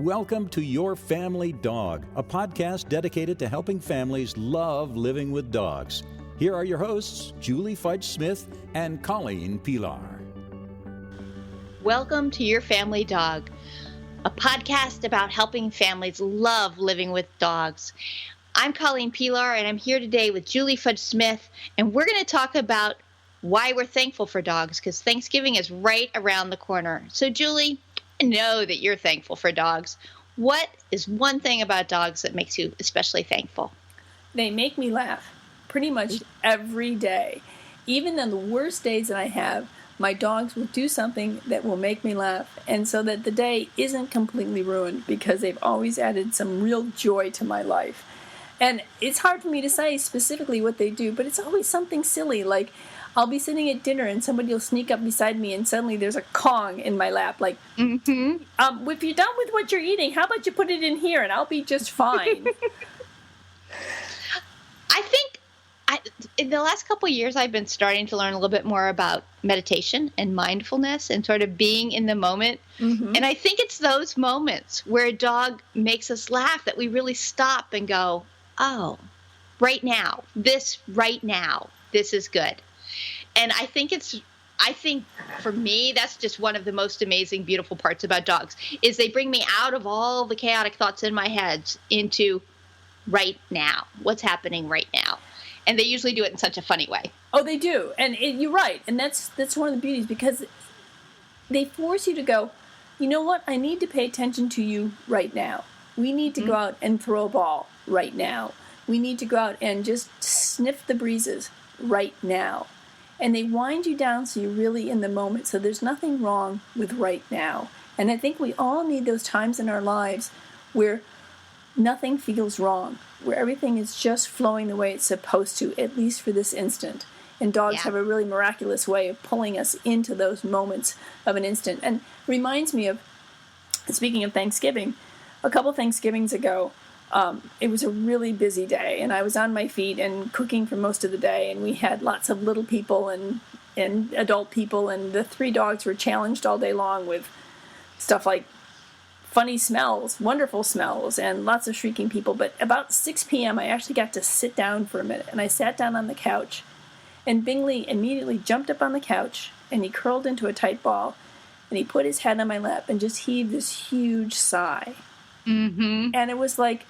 welcome to Your Family Dog, a podcast dedicated to helping families love living with dogs. Here are your hosts, Julie Fudge Smith and Colleen Pelar. Welcome to Your Family Dog, a podcast about helping families love living with dogs. I'm Colleen Pelar, and I'm here today with Julie Fudge Smith, and we're going to talk about why we're thankful for dogs, because Thanksgiving is right around the corner. So, Julie, I know that you're thankful for dogs. What is one thing about dogs that makes you especially thankful? They make me laugh pretty much every day. Even on the worst days that I have, my dogs will do something that will make me laugh, and so that the day isn't completely ruined because they've always added some real joy to my life. And it's hard for me to say specifically what they do, but it's always something silly, like I'll be sitting at dinner and somebody will sneak up beside me and suddenly there's a Kong in my lap, like, if you're done with what you're eating, how about you put it in here and I'll be just fine. I think in the last couple of years, I've been starting to learn a little bit more about meditation and mindfulness and sort of being in the moment. Mm-hmm. And I think it's those moments where a dog makes us laugh that we really stop and go, oh, right now, this is good. And I think for me, that's just one of the most amazing, beautiful parts about dogs is they bring me out of all the chaotic thoughts in my head into right now, what's happening right now. And they usually do it in such a funny way. Oh, they do. And you're right. And that's one of the beauties, because they force you to go, you know what? I need to pay attention to you right now. We need to go out and throw a ball right now. We need to go out and just sniff the breezes right now. And they wind you down so you're really in the moment. So there's nothing wrong with right now. And I think we all need those times in our lives where nothing feels wrong, where everything is just flowing the way it's supposed to, at least for this instant. And dogs have a really miraculous way of pulling us into those moments of an instant. And reminds me of, speaking of Thanksgiving, a couple Thanksgivings ago, it was a really busy day, and I was on my feet and cooking for most of the day, and we had lots of little people and adult people, and the three dogs were challenged all day long with stuff like funny smells, wonderful smells, and lots of shrieking people. But about 6 p.m., I actually got to sit down for a minute, and I sat down on the couch, and Bingley immediately jumped up on the couch, and he curled into a tight ball, and he put his head on my lap and just heaved this huge sigh. Mm-hmm. And it was like,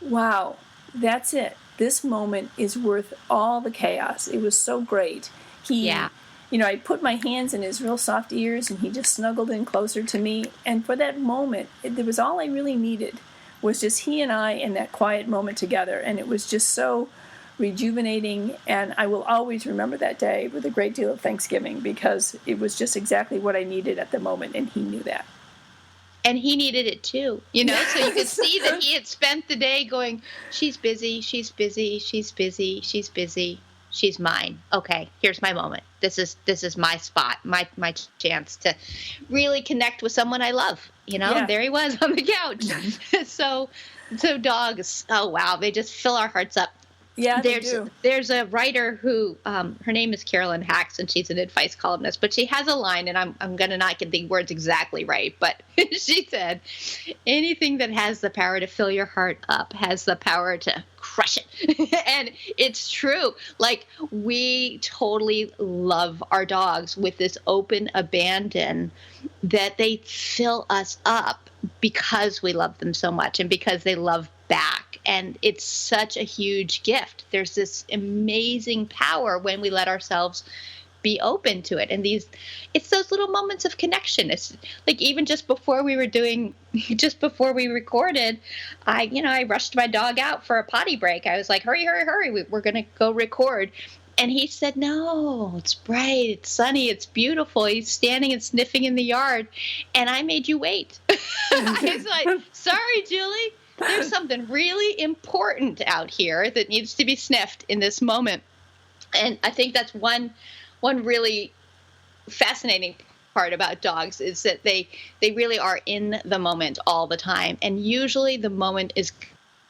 wow, that's it. This moment is worth all the chaos. It was so great. I put my hands in his real soft ears, and he just snuggled in closer to me. And for that moment, it was all I really needed, was just he and I in that quiet moment together. And it was just so rejuvenating. And I will always remember that day with a great deal of Thanksgiving, because it was just exactly what I needed at the moment, and he knew that. And he needed it too, so you could see that he had spent the day going, she's busy, she's busy, she's busy, she's busy, she's mine. Okay, here's my moment. This is my spot, my chance to really connect with someone I love. There he was on the couch. So dogs, oh wow, they just fill our hearts up. Yeah, they do. There's a writer who, her name is Carolyn Hacks, and she's an advice columnist, but she has a line, and I'm going to not get the words exactly right, but she said, anything that has the power to fill your heart up has the power to crush it. And it's true. Like, we totally love our dogs with this open abandon that they fill us up because we love them so much and because they love back. And it's such a huge gift. There's this amazing power when we let ourselves be open to it. And it's those little moments of connection. It's like, even just before we recorded, I rushed my dog out for a potty break. I was like, hurry, we're going to go record. And he said, no, it's bright, it's sunny, it's beautiful. He's standing and sniffing in the yard. And I made you wait. I was like, sorry, Julie. There's something really important out here that needs to be sniffed in this moment. And I think that's one really fascinating part about dogs, is that they really are in the moment all the time. And usually the moment is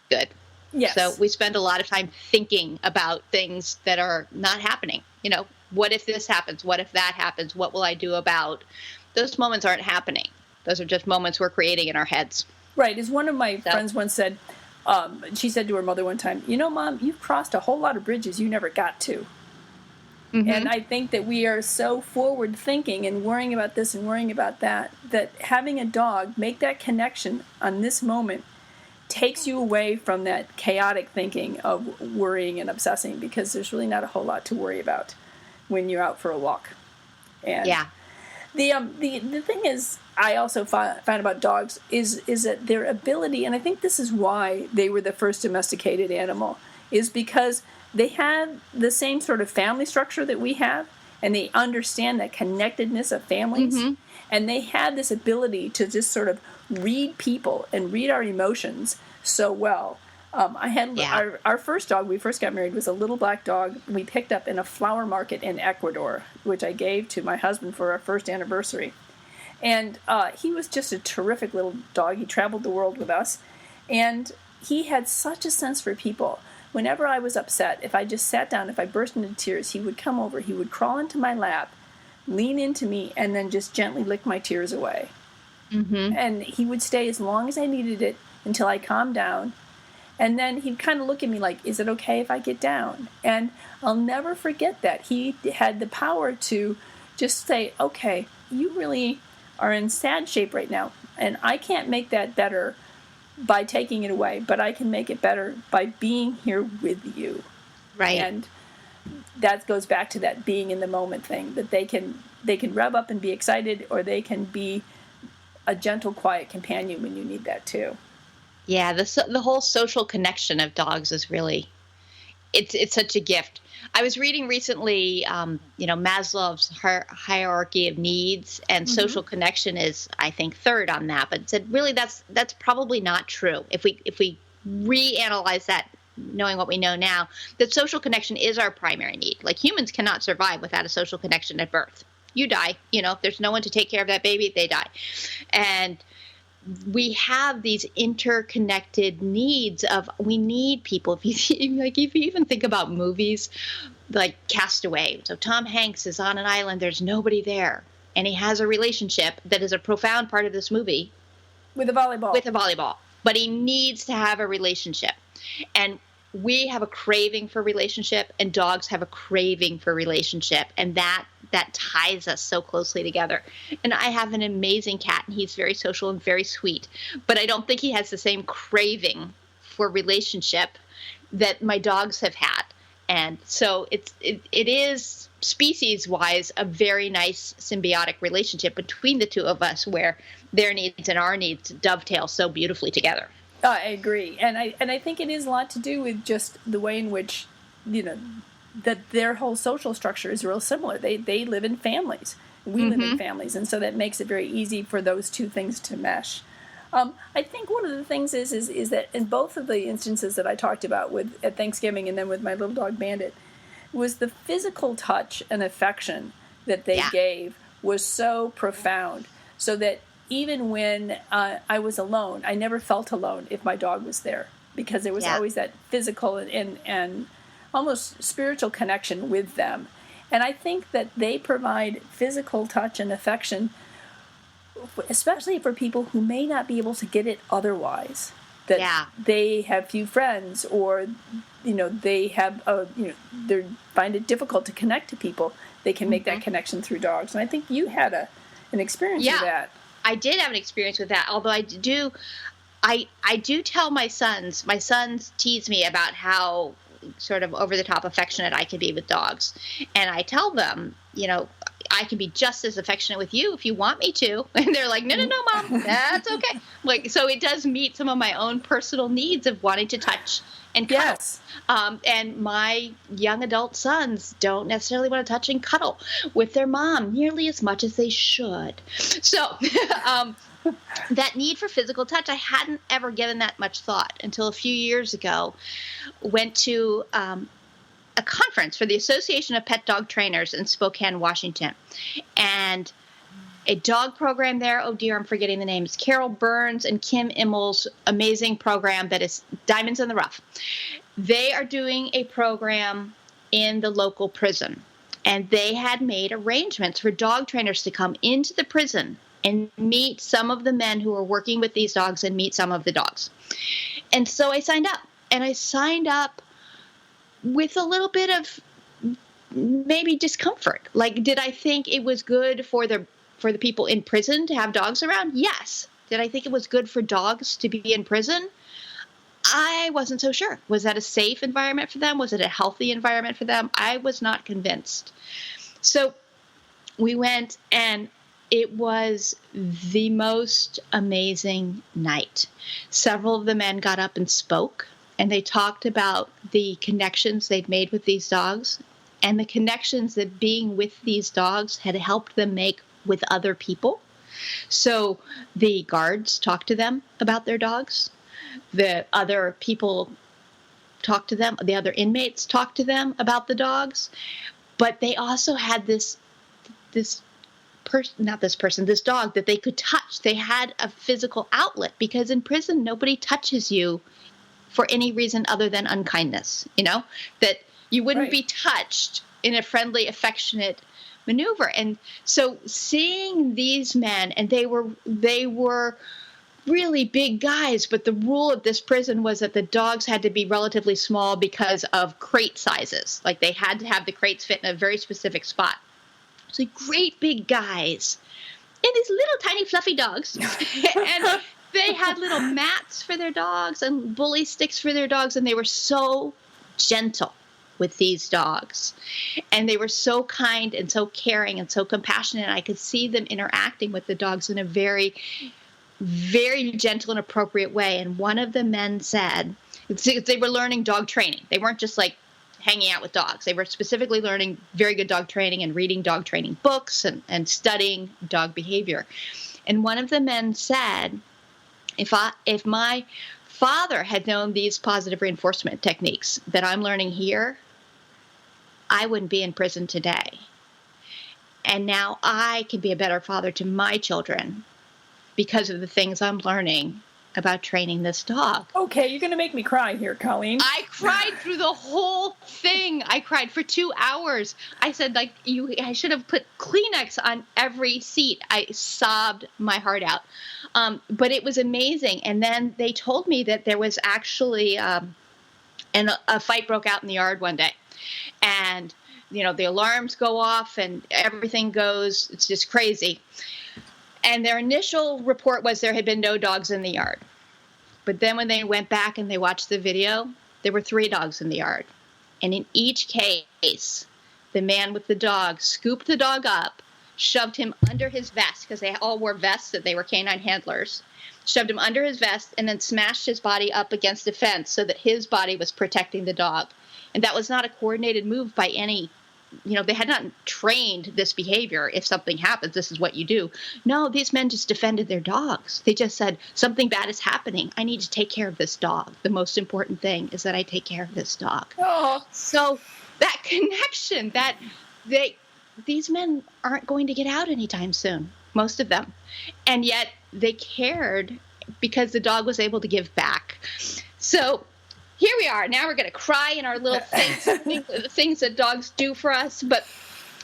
good. Yes. So we spend a lot of time thinking about things that are not happening. What if this happens? What if that happens? What will I do about? Those moments aren't happening. Those are just moments we're creating in our heads. Right. As one of my friends once said, she said to her mother one time, you know, Mom, you've crossed a whole lot of bridges you never got to. Mm-hmm. And I think that we are so forward thinking and worrying about this and worrying about that, that having a dog make that connection on this moment takes you away from that chaotic thinking of worrying and obsessing, because there's really not a whole lot to worry about when you're out for a walk. And yeah. The thing is, I also find about dogs is that their ability, and I think this is why they were the first domesticated animal, is because they have the same sort of family structure that we have, and they understand that connectedness of families, mm-hmm. and they have this ability to just sort of read people and read our emotions so well. I had our first dog, we first got married, was a little black dog we picked up in a flower market in Ecuador, which I gave to my husband for our first anniversary. And he was just a terrific little dog. He traveled the world with us. And he had such a sense for people. Whenever I was upset, if I just sat down, if I burst into tears, he would come over, he would crawl into my lap, lean into me, and then just gently lick my tears away. Mm-hmm. And he would stay as long as I needed it until I calmed down. And then he'd kind of look at me like, is it okay if I get down? And I'll never forget that. He had the power to just say, okay, you really are in sad shape right now, and I can't make that better by taking it away, but I can make it better by being here with you. Right. And that goes back to that being in the moment thing, that they can rev up and be excited, or they can be a gentle, quiet companion when you need that too. Yeah, the whole social connection of dogs is really, it's such a gift. I was reading recently, Maslow's hierarchy of needs, and mm-hmm. social connection is, I think, third on that. But it said really that's probably not true. If we reanalyze that, knowing what we know now, that social connection is our primary need. Like, humans cannot survive without a social connection at birth. You die. If there's no one to take care of that baby, they die. And we have these interconnected needs of, we need people. If you even think about movies like Castaway. So Tom Hanks is on an island, there's nobody there, and he has a relationship that is a profound part of this movie. With a volleyball. But he needs to have a relationship. And we have a craving for relationship, and dogs have a craving for relationship, and that ties us so closely together. And I have an amazing cat, and he's very social and very sweet, but I don't think he has the same craving for relationship that my dogs have had. And so it is species-wise a very nice symbiotic relationship between the two of us, where their needs and our needs dovetail so beautifully together. I agree, and I think it is a lot to do with just the way in which, that their whole social structure is real similar. They live in families. We mm-hmm. live in families, and so that makes it very easy for those two things to mesh. I think one of the things is that in both of the instances that I talked about at Thanksgiving and then with my little dog Bandit, was the physical touch and affection that they gave was so profound, so that even when I was alone, I never felt alone if my dog was there, because there was always that physical and almost spiritual connection with them. And I think that they provide physical touch and affection, especially for people who may not be able to get it otherwise. That they have few friends, or they have they find it difficult to connect to people. They can make that connection through dogs. And I think you had an experience with that. I did have an experience with that, although I do tell my sons tease me about how sort of over-the-top affectionate I can be with dogs. And I tell them, I can be just as affectionate with you if you want me to. And they're like, no, Mom, that's okay. So it does meet some of my own personal needs of wanting to touch and cuddle. Yes. And my young adult sons don't necessarily want to touch and cuddle with their mom nearly as much as they should. So that need for physical touch, I hadn't ever given that much thought until a few years ago. Went to a conference for the Association of Pet Dog Trainers in Spokane, Washington. And a dog program there, oh dear, I'm forgetting the name. It's Carol Burns and Kim Immel's amazing program that is Diamonds in the Rough. They are doing a program in the local prison. And they had made arrangements for dog trainers to come into the prison and meet some of the men who are working with these dogs and meet some of the dogs. And so I signed up, and I signed up with a little bit of maybe discomfort. Like, did I think it was good for the people in prison to have dogs around? Yes. Did I think it was good for dogs to be in prison? I wasn't so sure. Was that a safe environment for them? Was it a healthy environment for them? I was not convinced. So we went, and it was the most amazing night. Several of the men got up and spoke, and they talked about the connections they'd made with these dogs and the connections that being with these dogs had helped them make with other people. So the guards talked to them about their dogs. The other people talked to them. The other inmates talked to them about the dogs. But they also had this dog that they could touch. They had a physical outlet, because in prison, nobody touches you for any reason other than unkindness, that you wouldn't be touched in a friendly, affectionate maneuver. And so seeing these men, and they were really big guys, but the rule at this prison was that the dogs had to be relatively small because of crate sizes. Like, they had to have the crates fit in a very specific spot. So great big guys and these little tiny fluffy dogs. And they had little mats for their dogs and bully sticks for their dogs. And they were so gentle with these dogs. And they were so kind and so caring and so compassionate. I could see them interacting with the dogs in a very, very gentle and appropriate way. And one of the men said, they were learning dog training. They weren't just like hanging out with dogs. They were specifically learning very good dog training and reading dog training books and studying dog behavior. And one of the men said, if my father had known these positive reinforcement techniques that I'm learning here, I wouldn't be in prison today. And now I can be a better father to my children because of the things I'm learning about training this dog. Okay, you're going to make me cry here, Colleen. I cried through the whole thing. I cried for 2 hours. I said, I should have put Kleenex on every seat. I sobbed my heart out. But it was amazing. And then they told me that there was actually a fight broke out in the yard one day. And, the alarms go off and everything goes, it's just crazy. And their initial report was there had been no dogs in the yard. But then when they went back and they watched the video, there were 3 dogs in the yard. And in each case, the man with the dog scooped the dog up, shoved him under his vest, because they all wore vests that they were canine handlers, shoved him under his vest, and then smashed his body up against a fence so that his body was protecting the dog. And that was not a coordinated move by any, they had not trained this behavior. If something happens, this is what you do. No, these men just defended their dogs. They just said, something bad is happening. I need to take care of this dog. The most important thing is that I take care of this dog. Oh. So that connection, these men aren't going to get out anytime soon, most of them. And yet they cared because the dog was able to give back. So here we are. Now we're going to cry in our little things, the things that dogs do for us. But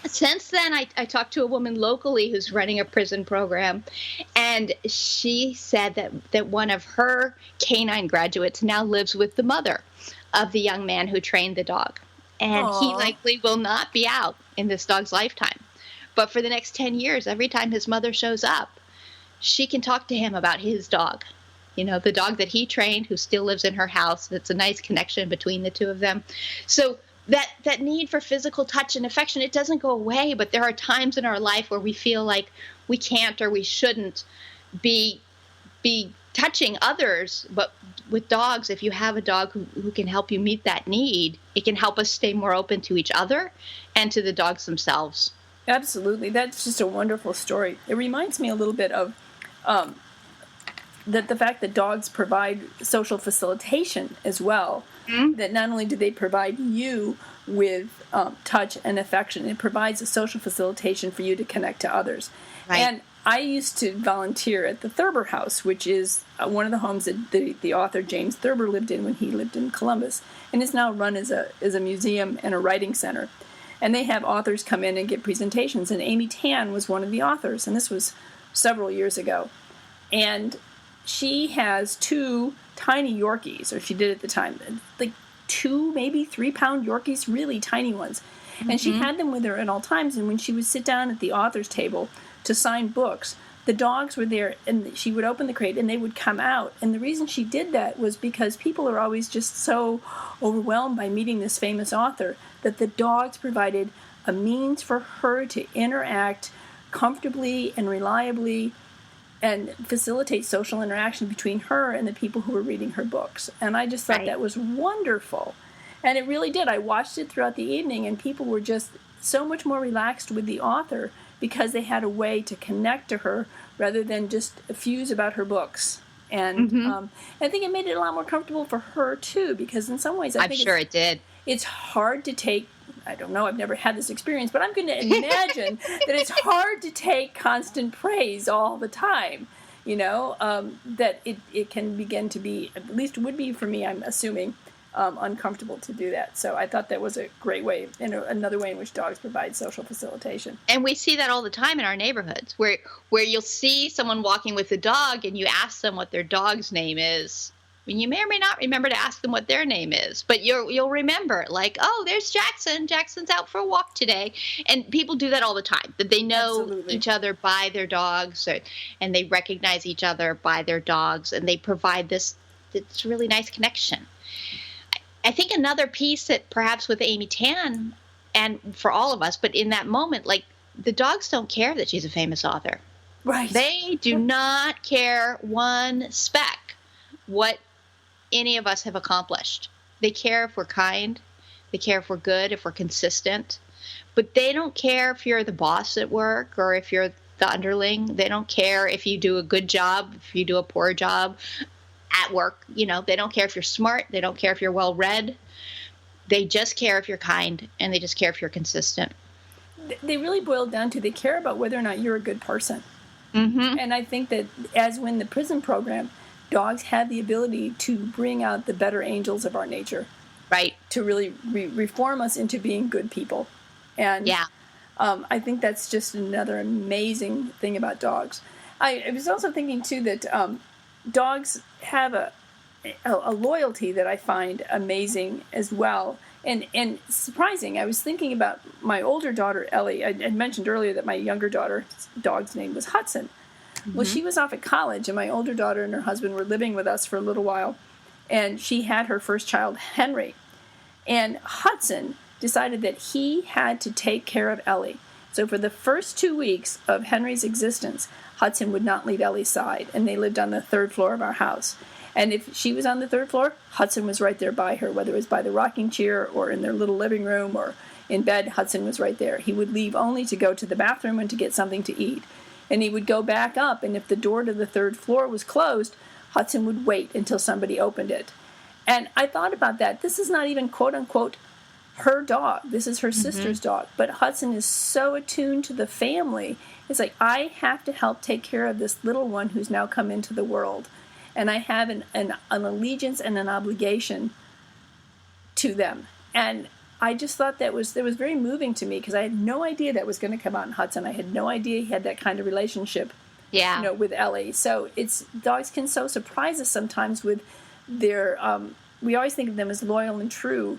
since then, I talked to a woman locally who's running a prison program, and she said that one of her canine graduates now lives with the mother of the young man who trained the dog. And Aww. He likely will not be out in this dog's lifetime. But for the next 10 years, every time his mother shows up, she can talk to him about his dog. The dog that he trained, who still lives in her house. That's a nice connection between the two of them. So that need for physical touch and affection, it doesn't go away, but there are times in our life where we feel like we can't or we shouldn't be touching others. But with dogs, if you have a dog who can help you meet that need, it can help us stay more open to each other and to the dogs themselves. Absolutely. That's just a wonderful story. It reminds me a little bit of that the fact that dogs provide social facilitation as well. Mm-hmm. That not only do they provide you with touch and affection, it provides a social facilitation for you to connect to others. Right. And I used to volunteer at the Thurber House, which is one of the homes that the author James Thurber lived in when he lived in Columbus, and is now run as a museum and a writing center. And they have authors come in and give presentations, and Amy Tan was one of the authors, and this was several years ago. And she has 2 tiny Yorkies, or she did at the time, like 2, maybe 3-pound Yorkies, really tiny ones. And she had them with her at all times. And when she would sit down at the author's table to sign books, the dogs were there, and she would open the crate, and they would come out. And the reason she did that was because people are always just so overwhelmed by meeting this famous author that the dogs provided a means for her to interact comfortably and reliably and facilitate social interaction between her and the people who were reading her books. And I just thought that was wonderful. And it really did. I watched it throughout the evening, and people were just so much more relaxed with the author because they had a way to connect to her rather than just fuse about her books. And I think it made it a lot more comfortable for her, too, because in some ways I'm sure it did. It's hard to take, I don't know, I've never had this experience, but I'm going to imagine that it's hard to take constant praise all the time, that it can begin to be, at least it would be for me, I'm assuming, uncomfortable to do that. So I thought that was a great way, another way in which dogs provide social facilitation. And we see that all the time in our neighborhoods, where you'll see someone walking with a dog and you ask them what their dog's name is. And you may or may not remember to ask them what their name is, but you'll remember, like, oh, there's Jackson. Jackson's out for a walk today. And people do that all the time, that they know each other by their dogs, and they recognize each other by their dogs, and they provide this really nice connection. I think another piece that perhaps with Amy Tan, and for all of us, but in that moment, like, the dogs don't care that she's a famous author. Right. They do not care one speck what any of us have accomplished. They care if we're kind. They care if we're good, if we're consistent. But they don't care if you're the boss at work or if you're the underling. They don't care if you do a good job, if you do a poor job at work. They don't care if you're smart. They don't care if you're well-read. They just care if you're kind, and they just care if you're consistent. They really boil down to they care about whether or not you're a good person. And I think that as in the prison program, dogs have the ability to bring out the better angels of our nature. Right. To really reform us into being good people. And I think that's just another amazing thing about dogs. I was also thinking, too, that dogs have a loyalty that I find amazing as well. And surprising. I was thinking about my older daughter, Ellie. I mentioned earlier that my younger daughter's dog's name was Hudson. Well, she was off at college, and my older daughter and her husband were living with us for a little while, and she had her first child, Henry. And Hudson decided that he had to take care of Ellie. So for the first 2 weeks of Henry's existence, Hudson would not leave Ellie's side, and they lived on the 3rd floor of our house. And if she was on the 3rd floor, Hudson was right there by her, whether it was by the rocking chair or in their little living room or in bed, Hudson was right there. He would leave only to go to the bathroom and to get something to eat. And he would go back up, and if the door to the 3rd floor was closed, Hudson would wait until somebody opened it. And I thought about that. This is not even, quote-unquote, her dog. This is her sister's dog. But Hudson is so attuned to the family. It's like, I have to help take care of this little one who's now come into the world. And I have an allegiance and an obligation to them. And I just thought that was very moving to me because I had no idea that was going to come out in Hudson. I had no idea he had that kind of relationship, with Ellie. So dogs can so surprise us sometimes with their. We always think of them as loyal and true,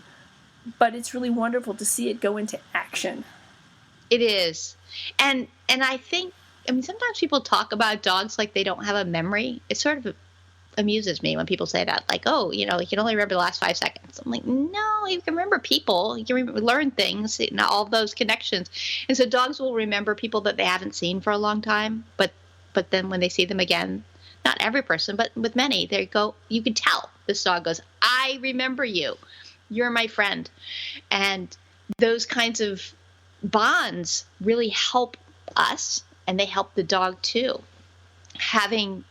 but it's really wonderful to see it go into action. It is, and I think sometimes people talk about dogs like they don't have a memory. It sort of amuses me when people say that, like, oh, you can only remember the last 5 seconds. I'm like, no, you can remember people, you can learn things, all those connections. And so dogs will remember people that they haven't seen for a long time, but then when they see them again, not every person, but with many, they go, you can tell this dog goes, I remember you, you're my friend. And those kinds of bonds really help us, and they help the dog too. Having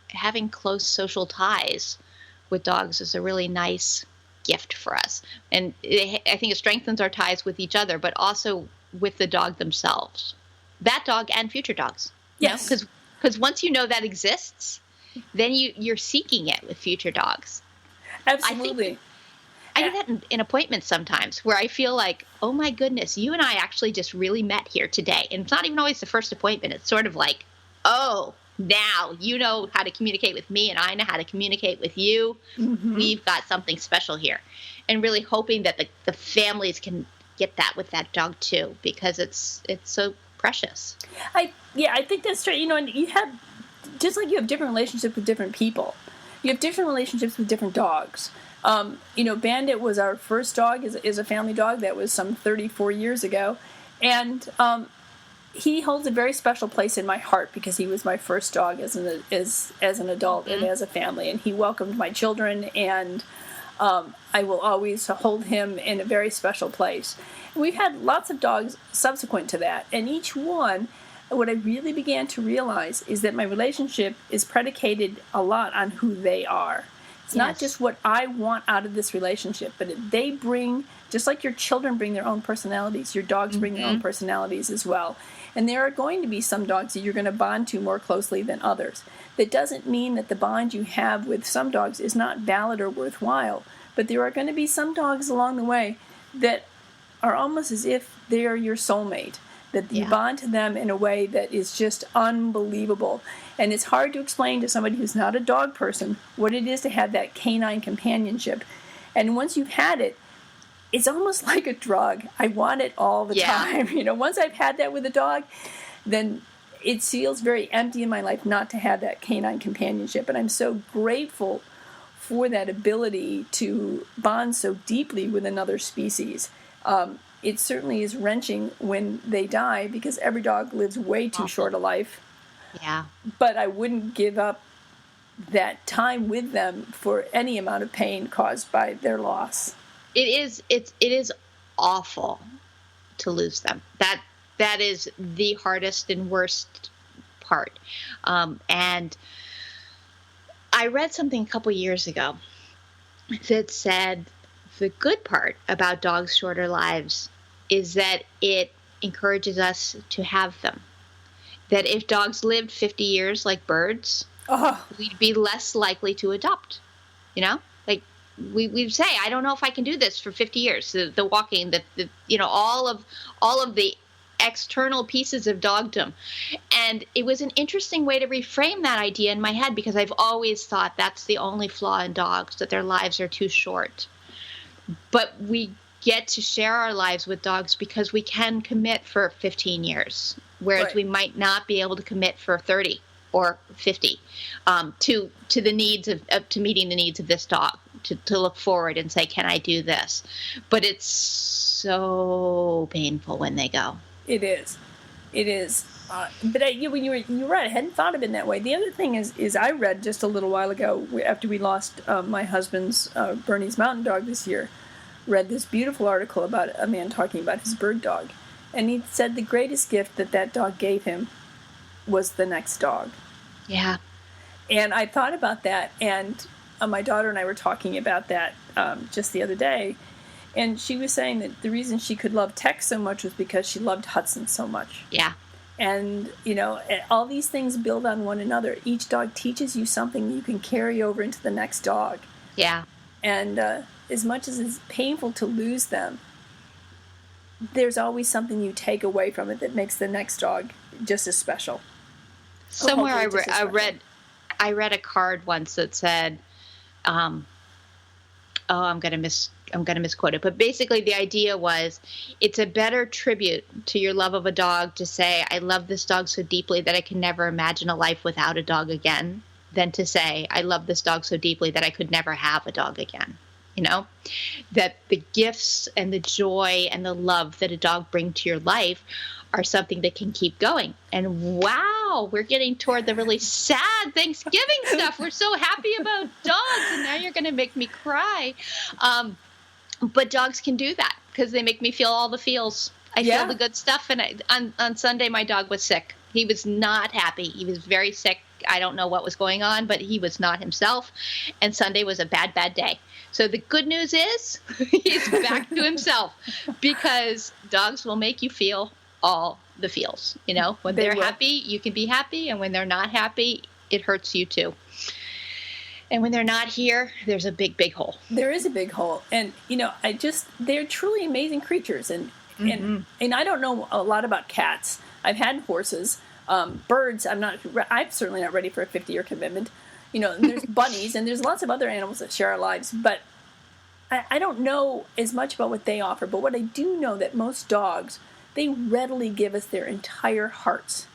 close social ties with dogs is a really nice gift for us. And I think it strengthens our ties with each other, but also with the dog themselves. That dog and future dogs. Yes. Because once you know that exists, then you're seeking it with future dogs. Absolutely. I do that in appointments sometimes where I feel like, oh my goodness, you and I actually just really met here today. And it's not even always the first appointment. It's sort of like, oh, now you know how to communicate with me and I know how to communicate with you. Mm-hmm. We've got something special here. And really hoping that the families can get that with that dog too, because it's so precious. I think that's true. And you have, just like you have different relationships with different people, you have different relationships with different dogs. Bandit was our first dog, is a family dog. That was some 34 years ago. And he holds a very special place in my heart because he was my first dog as an adult mm-hmm. and as a family. And he welcomed my children, and I will always hold him in a very special place. We've had lots of dogs subsequent to that, and each one, what I really began to realize is that my relationship is predicated a lot on who they are. It's not just what I want out of this relationship, but they bring, just like your children bring their own personalities, your dogs bring their own personalities as well. And there are going to be some dogs that you're going to bond to more closely than others. That doesn't mean that the bond you have with some dogs is not valid or worthwhile, but there are going to be some dogs along the way that are almost as if they are your soulmate, that you bond to them in a way that is just unbelievable. And it's hard to explain to somebody who's not a dog person what it is to have that canine companionship. And once you've had it, it's almost like a drug. I want it all the time. Once I've had that with a dog, then it feels very empty in my life not to have that canine companionship. And I'm so grateful for that ability to bond so deeply with another species. It certainly is wrenching when they die because every dog lives way too short a life. Yeah. But I wouldn't give up that time with them for any amount of pain caused by their loss. It is awful to lose them. That is the hardest and worst part. And I read something a couple years ago that said the good part about dogs' shorter lives is that it encourages us to have them. That if dogs lived 50 years like birds, we'd be less likely to adopt. Like we'd say, I don't know if I can do this for 50 years. The walking, all of the external pieces of dogdom. And it was an interesting way to reframe that idea in my head because I've always thought that's the only flaw in dogs, that their lives are too short. But we get to share our lives with dogs because we can commit for 15 years, whereas we might not be able to commit for 30 or 50 to the needs to meeting the needs of this dog, to look forward and say, can I do this? But it's so painful when they go. It is. But when you're right, I hadn't thought of it in that way. The other thing is I read just a little while ago, after we lost my husband's Bernese Mountain Dog this year, read this beautiful article about a man talking about his bird dog. And he said the greatest gift that dog gave him was the next dog. Yeah. And I thought about that, and my daughter and I were talking about that just the other day. And she was saying that the reason she could love Tex so much was because she loved Hudson so much. Yeah. And, all these things build on one another. Each dog teaches you something you can carry over into the next dog. Yeah. And as much as it's painful to lose them, there's always something you take away from it that makes the next dog just as special. Somewhere I read a card once that said, I'm going to misquote it, but basically the idea was it's a better tribute to your love of a dog to say, I love this dog so deeply that I can never imagine a life without a dog again, than to say, I love this dog so deeply that I could never have a dog again. That the gifts and the joy and the love that a dog brings to your life are something that can keep going. And wow, we're getting toward the really sad Thanksgiving stuff. We're so happy about dogs, and now you're going to make me cry. But dogs can do that because they make me feel all the feels. I feel the good stuff. And on Sunday, my dog was sick. He was not happy. He was very sick. I don't know what was going on, but he was not himself. And Sunday was a bad, bad day. So the good news is he's back to himself, because dogs will make you feel all the feels. When they're happy, you can be happy. And when they're not happy, it hurts you too. And when they're not here, there's a big, big hole. There is a big hole. And, they're truly amazing creatures. And I don't know a lot about cats. I've had horses. Birds, I'm certainly not ready for a 50-year commitment. And there's bunnies, and there's lots of other animals that share our lives, but I don't know as much about what they offer. But what I do know that most dogs, they readily give us their entire hearts.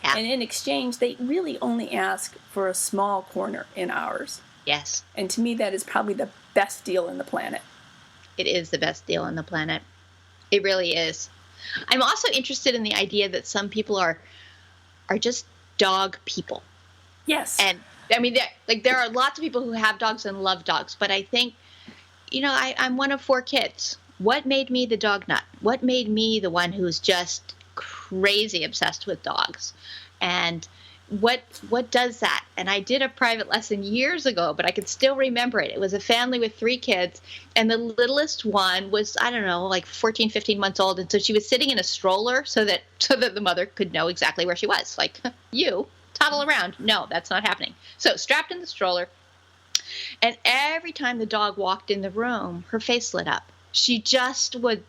Yeah. And in exchange, they really only ask for a small corner in ours. Yes. And to me, that is probably the best deal in the planet. It is the best deal on the planet. It really is. I'm also interested in the idea that some people are just dog people. Yes. And I mean, there are lots of people who have dogs and love dogs, but I think, I'm one of 4 kids. What made me the dog nut? What made me the one who's just crazy obsessed with dogs? And what does that? And I did a private lesson years ago, but I can still remember it. It was a family with 3 kids, and the littlest one was, I don't know, like 14, 15 months old. And so she was sitting in a stroller so that the mother could know exactly where she was. Like, you toddle around. No, that's not happening. So strapped in the stroller. And every time the dog walked in the room, her face lit up. She would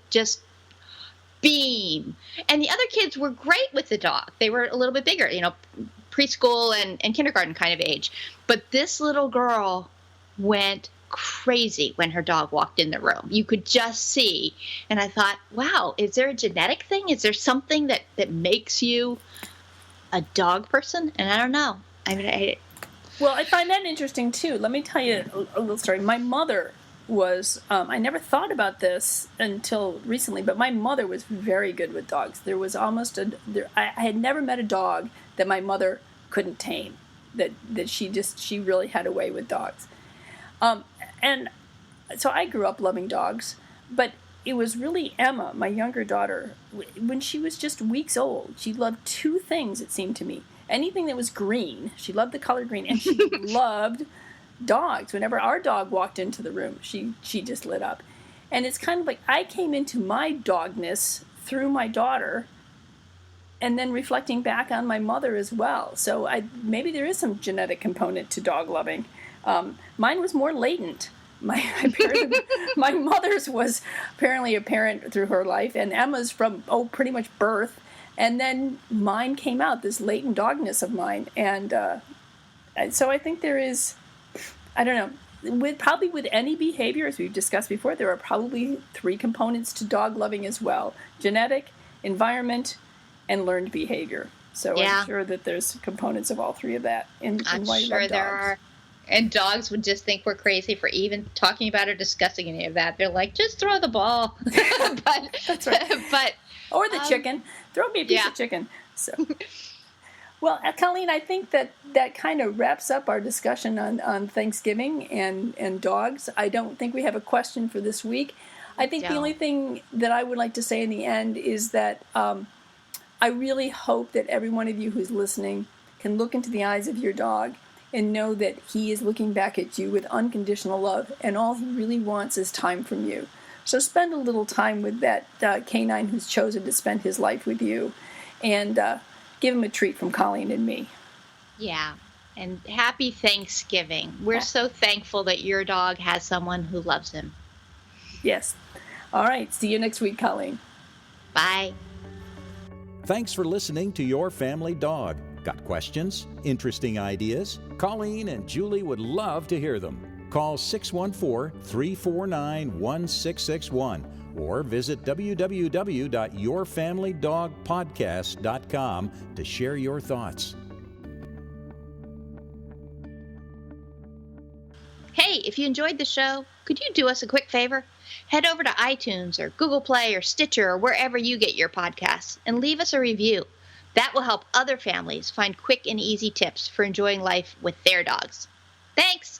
beam. And the other kids were great with the dog. They were a little bit bigger, preschool and kindergarten kind of age. But this little girl went crazy when her dog walked in the room. You could just see. And I thought, wow, is there a genetic thing? Is there something that makes you a dog person? And I don't know. I mean, Well, I find that interesting, too. Let me tell you a little story. My mother was, I never thought about this until recently, but my mother was very good with dogs. There was almost I had never met a dog that my mother couldn't tame, that she really had a way with dogs. And so I grew up loving dogs, but it was really Emma, my younger daughter, when she was just weeks old. She loved 2 things, it seemed to me. Anything that was green. She loved the color green, and she loved dogs. Whenever our dog walked into the room, she just lit up. And it's kind of like I came into my dogness through my daughter, and then reflecting back on my mother as well. So maybe there is some genetic component to dog loving. Mine was more latent. My mother's was apparently a parent through her life, and Emma's from pretty much birth. And then mine came out, this latent dogness of mine. And so I think there is, I don't know, probably with any behavior, as we've discussed before, there are probably 3 components to dog loving as well: genetic, environment, and learned behavior. So yeah. I'm sure that there's components of all 3 of that in why you love dogs. There are. And dogs would just think we're crazy for even talking about or discussing any of that. They're like, just throw the ball. That's right. Or the chicken. Throw me a piece of chicken. So, well, Colleen, I think that kind of wraps up our discussion on Thanksgiving and dogs. I don't think we have a question for this week. I think the only thing that I would like to say in the end is that I really hope that every one of you who's listening can look into the eyes of your dog and know that he is looking back at you with unconditional love, and all he really wants is time from you. So spend a little time with that canine who's chosen to spend his life with you, and give him a treat from Colleen and me. Yeah, and happy Thanksgiving. We're so thankful that your dog has someone who loves him. Yes. All right, see you next week, Colleen. Bye. Thanks for listening to Your Family Dog. Got questions? Interesting ideas? Colleen and Julie would love to hear them. Call 614-349-1661 or visit www.yourfamilydogpodcast.com to share your thoughts. Hey, if you enjoyed the show, could you do us a quick favor? Head over to iTunes or Google Play or Stitcher or wherever you get your podcasts and leave us a review. That will help other families find quick and easy tips for enjoying life with their dogs. Thanks!